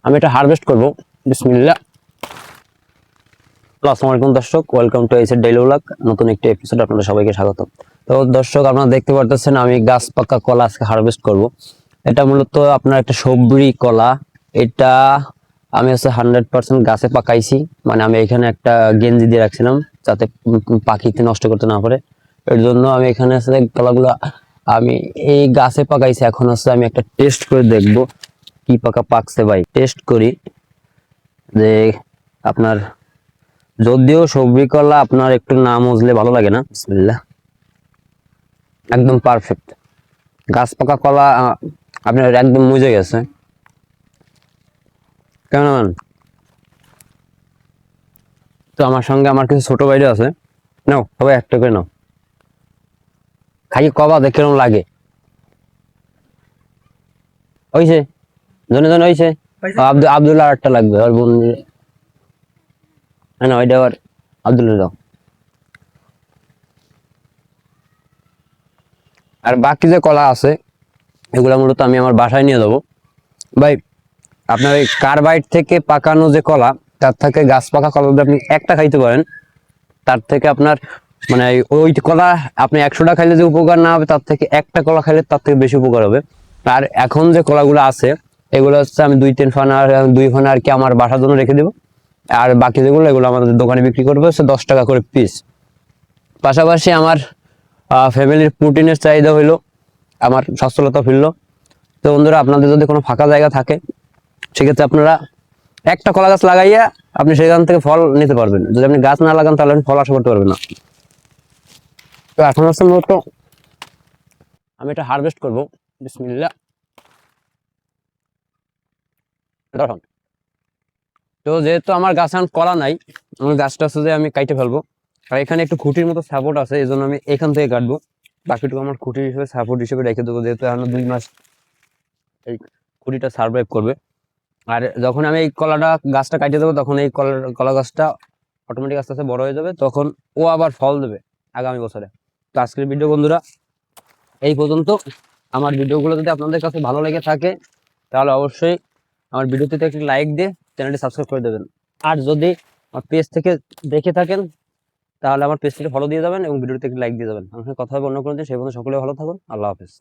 আমি এটা হারভেস্ট করব। বিসমিল্লাহ। আসসালামু আলাইকুম দর্শক, ওয়েলকাম টু এইচএর ডেইলি ব্লগ। নতুন একটি এপিসোড আপনাদের সবাইকে স্বাগত। তো দর্শক, আপনারা দেখতে পারতেছেন আমি গাছ পাকা কলা আজকে হারভেস্ট করব। এটা মূলত আপনার একটা সবরি কলা। এটা আমি 100% গাছে পাকাইছি, মানে আমি এখানে একটা গেঞ্জি দিয়ে রাখছিলাম যাতে পাখিতে নষ্ট করতে না পারে। এর জন্য আমি এখানে কলাগুলো আমি এই গাছে পাকাইছি। এখন আমি একটা টেস্ট করে দেখব কি পাকছে ভাই। টেস্ট করি যে আপনার, যদিও সবজি কলা আপনার একটু না মজলে ভালো লাগে না। বিসমিল্লাহ। একদম পারফেক্ট গাছ পাকা কলা। আপনার একদম মজে গেছে। কেমন? তো আমার সঙ্গে আমার কিছু ছোট ভাইরা আছে, নাও সবাই একটা করে নাও, খাই কবা দেখে কেমন লাগে। হইছে জনে জনে হইছে। আব্দুল্লাহ একটা লাগবে আর বোন না, ওইটা আবার আব্দুল্লাহ দাও। আর বাকি যে কলা আছে এগুলা মূলত আমি আমার বাসায় নিয়ে যাবো ভাই। আপনার ওই কার্বাইড থেকে পাকানো যে কলা, তার থেকে গাছ পাকা কলা যদি আপনি একটা খাইতে পারেন, তার থেকে আপনার মানে ওই কলা আপনি 100টা খাইলে যে উপকার না হবে, তার থেকে একটা কলা খাইলে তার থেকে বেশি উপকার হবে। আর এখন যে কলাগুলো আছে এগুলো আমি 2-3 ফানা 2 ফানা আর কি আমার বাসার জন্য রেখে দেবো। আর বাকি যেগুলো এগুলো আমাদের দোকানে বিক্রি করবো 10 টাকা করে পিস। পাশাপাশি আমার ফ্যামিলির প্রোটিনের চাহিদা হইলো, আমার সচ্ছলতা ফিরলো। তো বন্ধুরা, আপনাদের যদি কোনো ফাঁকা জায়গা থাকে সেক্ষেত্রে আপনারা একটা কলা গাছ লাগাইয়া আপনি সেখান থেকে ফল নিতে পারবেন। যদি আপনি গাছ না লাগান তাহলে আপনি ফল আশা করতে পারবেন না। তো এখন মূলত আমি এটা হারভেস্ট করবো। বিসমিল্লাহ। তো যেহেতু আমার গাছ এখন কলা নাই, আমার গাছটা যে আমি কাইটে ফেলবো। আর এখানে একটু খুঁটির মতো সাপোর্ট আছে, এই জন্য আমি এখান থেকে কাটবো। বাকিটুকু আমার খুঁটি হিসেবে সাপোর্ট হিসেবে রেখে দেবো, যেহেতু এখন 2 মাস এই খুঁটিটা সার্ভাইভ করবে। আর যখন আমি এই গাছটা কাটিয়ে দেবো, তখন এই কলা গাছটা অটোমেটিক আস্তে আস্তে বড় হয়ে যাবে, তখন ও আবার ফল দেবে আগামী বছরে। তো আজকের ভিডিও বন্ধুরা এই পর্যন্ত। আমার ভিডিওগুলো যদি আপনাদের কাছে ভালো লেগে থাকে তাহলে অবশ্যই আমার ভিডিওতে একটি লাইক দিয়ে চ্যানেলটি সাবস্ক্রাইব করে দেবেন। আর যদি আমার পেজ থেকে দেখে থাকেন তাহলে আমার পেজটি ফলো দিয়ে যাবেন এবং ভিডিওতে একটি লাইক দিয়ে যাবেন। আমার সাথে কথা হবে অন্য কোনো দিন। সেই পর্যন্ত সকলে ভালো থাকুন। আল্লাহ হাফেজ।